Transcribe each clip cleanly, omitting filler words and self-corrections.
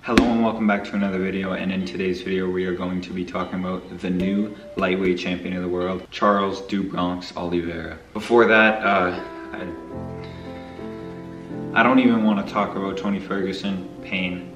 Hello and welcome back to another video, and in today's video we are going to be talking about the new lightweight champion of the world, Charles "Do Bronx" Oliveira. Before that, I don't even want to talk about Tony Ferguson. Pain.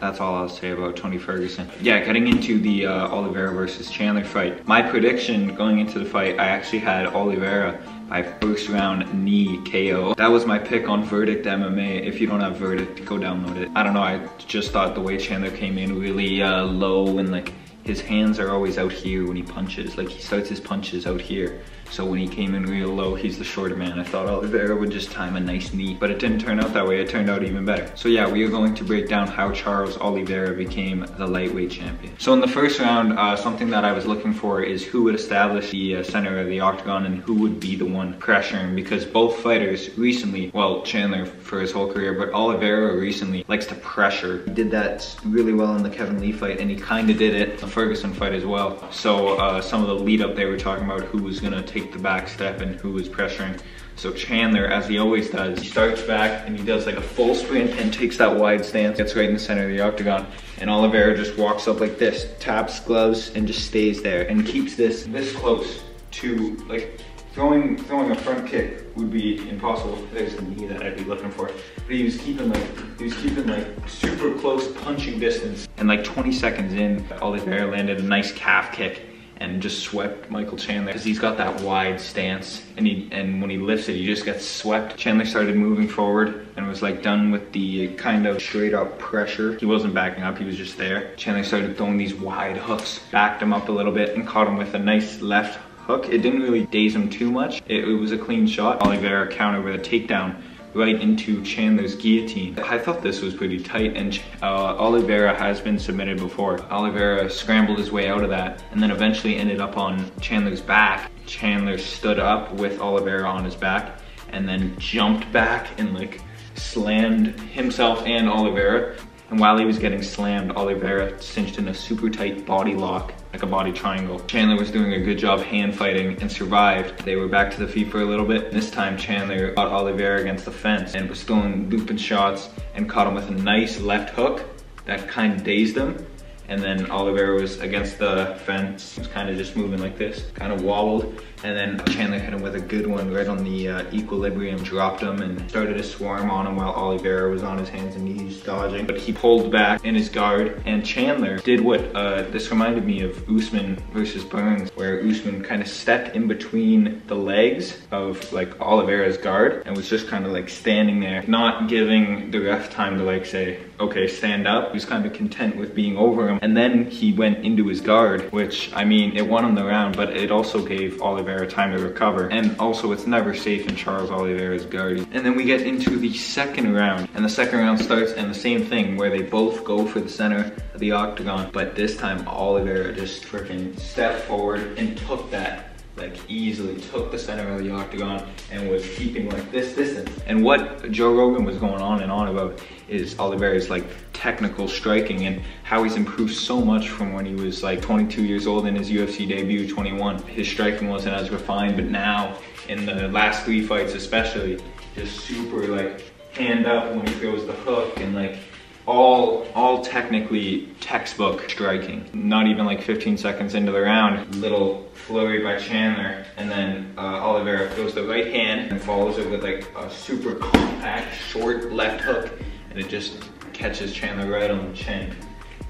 That's all I'll say about Tony Ferguson. Yeah, getting into the Oliveira versus Chandler fight. My prediction going into the fight, I actually had Oliveira by first round knee KO. That was my pick on Verdict MMA. If you don't have Verdict, go download it. I don't know, I just thought the way Chandler came in really low, and like his hands are always out here when he punches. Like he starts his punches out here. So when he came in real low, he's the shorter man. I thought Oliveira would just time a nice knee, but it didn't turn out that way. It turned out even better. So yeah, we are going to break down how Charles Oliveira became the lightweight champion. So in the first round, something that I was looking for is who would establish the center of the octagon and who would be the one pressuring, because both fighters recently, well, Chandler for his whole career, but Oliveira recently likes to pressure. He did that really well in the Kevin Lee fight, and he kind of did it in the Ferguson fight as well. So some of the lead up, they were talking about who was gonna take the back step and who was pressuring. So Chandler, as he always does, he starts back and he does like a full sprint and takes that wide stance, gets right in the center of the octagon, and Oliveira just walks up like this, taps gloves, and just stays there and keeps this close to, like, throwing a front kick would be impossible. There's the knee that I'd be looking for. But he was keeping like super close punching distance. And like 20 seconds in, Oliveira landed a nice calf kick and just swept Michael Chandler, because he's got that wide stance, and when he lifts it, he just gets swept. Chandler started moving forward and was like done with the kind of straight up pressure. He wasn't backing up, he was just there. Chandler started throwing these wide hooks, backed him up a little bit and caught him with a nice left hook. It didn't really daze him too much. It was a clean shot. Oliveira countered with a takedown right into Chandler's guillotine. I thought this was pretty tight, and Oliveira has been submitted before. Oliveira scrambled his way out of that and then eventually ended up on Chandler's back. Chandler stood up with Oliveira on his back and then jumped back and like slammed himself and Oliveira. And while he was getting slammed, Oliveira cinched in a super tight body lock, like a body triangle. Chandler was doing a good job hand fighting and survived. They were back to the feet for a little bit. This time Chandler got Oliveira against the fence and was throwing looping shots and caught him with a nice left hook that kind of dazed him. And then Oliveira was against the fence. He was kind of just moving like this, kind of wobbled. And then Chandler hit him with a good one right on the equilibrium, dropped him and started to swarm on him while Oliveira was on his hands and knees dodging. But he pulled back in his guard, and Chandler did what, this reminded me of Usman versus Burns, where Usman kind of stepped in between the legs of like Oliveira's guard and was just kind of like standing there, not giving the ref time to like say, okay, stand up. He was kind of content with being over him. And then he went into his guard, which, I mean, it won him the round, but it also gave Oliveira time to recover. And also, it's never safe in Charles Oliveira's guard. And then we get into the second round, and the second round starts and the same thing, where they both go for the center of the octagon, but this time Oliveira just freaking stepped forward and took that, like easily took the center of the octagon and was keeping like this distance. And what Joe Rogan was going on and on about is Oliveira's like technical striking and how he's improved so much from when he was like 22 years old in his UFC debut, 21. His striking wasn't as refined, but now in the last 3 fights especially, just super like hand up when he throws the hook, and like all technically textbook striking. Not even like 15 seconds into the round, little flurry by Chandler, and then Oliveira throws the right hand and follows it with like a super compact short left hook, and it just catches Chandler right on the chin.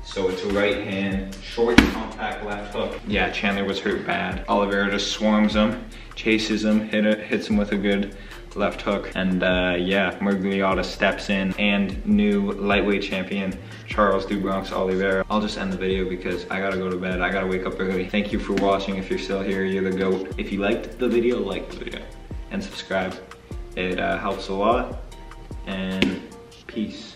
So it's a right hand, short compact left hook. Yeah, Chandler was hurt bad. Oliveira just swarms him, chases him, hits him with a good left hook, and yeah, Murgliota steps in, and new lightweight champion Charles "Do Bronx" Oliveira. I'll just end the video because I gotta go to bed. I gotta wake up early. Thank you for watching. If you're still here, you're the GOAT. If you liked the video, like the video and subscribe. It helps a lot, and peace.